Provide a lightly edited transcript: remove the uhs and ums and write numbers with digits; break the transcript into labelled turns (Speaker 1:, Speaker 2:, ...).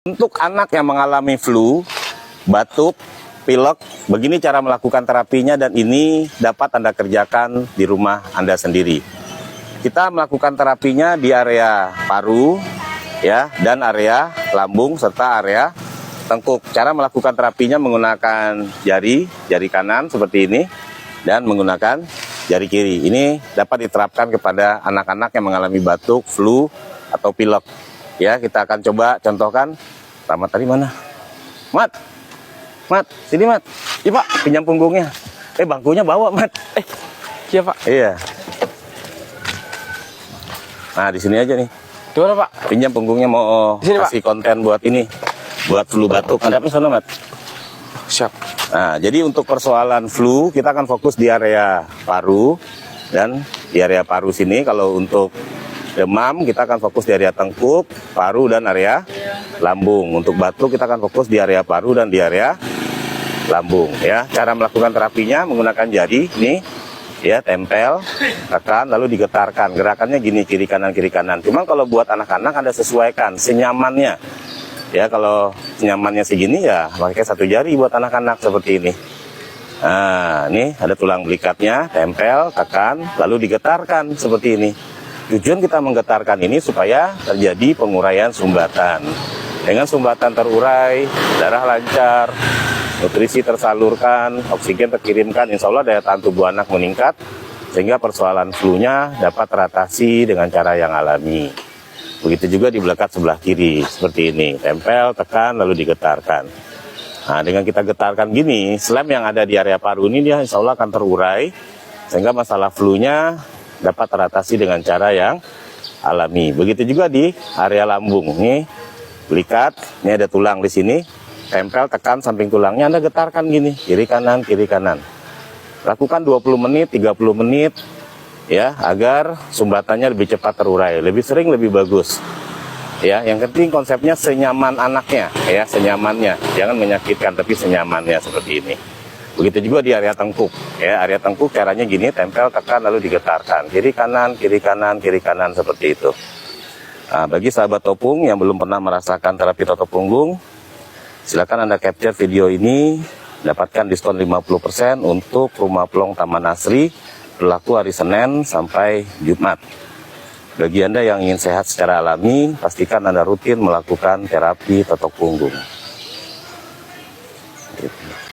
Speaker 1: Untuk anak yang mengalami flu, batuk, pilek, begini cara melakukan terapinya dan ini dapat Anda kerjakan di rumah Anda sendiri. Kita melakukan terapinya di area paru, ya, dan area lambung serta area tengkuk. Cara melakukan terapinya menggunakan jari kanan seperti ini dan menggunakan jari kiri. Ini dapat diterapkan kepada anak-anak yang mengalami batuk, flu, atau pilek. Ya, kita akan coba contohkan. Mat tadi mana? Mat, sini Mat. Iya Pak, pinjam punggungnya. Bangkunya bawa Mat.
Speaker 2: Iya Pak.
Speaker 1: Iya. Nah, di sini aja nih.
Speaker 2: Gimana Pak?
Speaker 1: Pinjam punggungnya, mau
Speaker 2: Sini,
Speaker 1: kasih konten buat ini, buat flu batuk. Ada apa sana Mat?
Speaker 2: Siap.
Speaker 1: Nah, jadi untuk persoalan flu kita akan fokus di area paru dan di area paru sini. Kalau untuk demam kita akan fokus di area tengkuk, paru, dan area lambung. Untuk batuk kita akan fokus di area paru dan di area lambung. Ya, cara melakukan terapinya menggunakan jari, nih, ya, tempel, tekan, lalu digetarkan. Gerakannya gini, kiri kanan kiri kanan. Cuma kalau buat anak-anak Anda sesuaikan senyamannya. Ya, kalau senyamannya segini ya pakai satu jari buat anak-anak seperti ini. Nah, ini ada tulang belikatnya, tempel, tekan, lalu digetarkan seperti ini. Tujuan kita menggetarkan ini supaya terjadi penguraian sumbatan. Dengan sumbatan terurai, darah lancar, nutrisi tersalurkan, oksigen terkirimkan, insya Allah daya tahan tubuh anak meningkat, sehingga persoalan flu-nya dapat teratasi dengan cara yang alami. Begitu juga di belekat sebelah kiri, seperti ini. Tempel, tekan, lalu digetarkan. Nah, dengan kita getarkan gini, slam yang ada di area paru ini dia insya Allah akan terurai, sehingga masalah flu-nya dapat teratasi dengan cara yang alami. Begitu juga di area lambung. Nih, belikat, ini ada tulang di sini. Tempel, tekan samping tulangnya, Anda getarkan gini, kiri kanan, kiri kanan. Lakukan 20 menit, 30 menit, ya, agar sumbatannya lebih cepat terurai. Lebih sering, lebih bagus. Ya, yang penting konsepnya senyaman anaknya, ya, senyamannya. Jangan menyakitkan, tapi senyamannya seperti ini. Begitu juga di area tengkuk. Ya, area tengkuk caranya gini, tempel, tekan, lalu digetarkan. Kiri kanan, kiri kanan, kiri kanan, seperti itu. Nah, bagi sahabat Topung yang belum pernah merasakan terapi toto punggung, silakan Anda capture video ini, dapatkan diskon 50% untuk Rumah Plong Taman Asri, berlaku hari Senin sampai Jumat. Bagi Anda yang ingin sehat secara alami, pastikan Anda rutin melakukan terapi toto punggung. Gitu.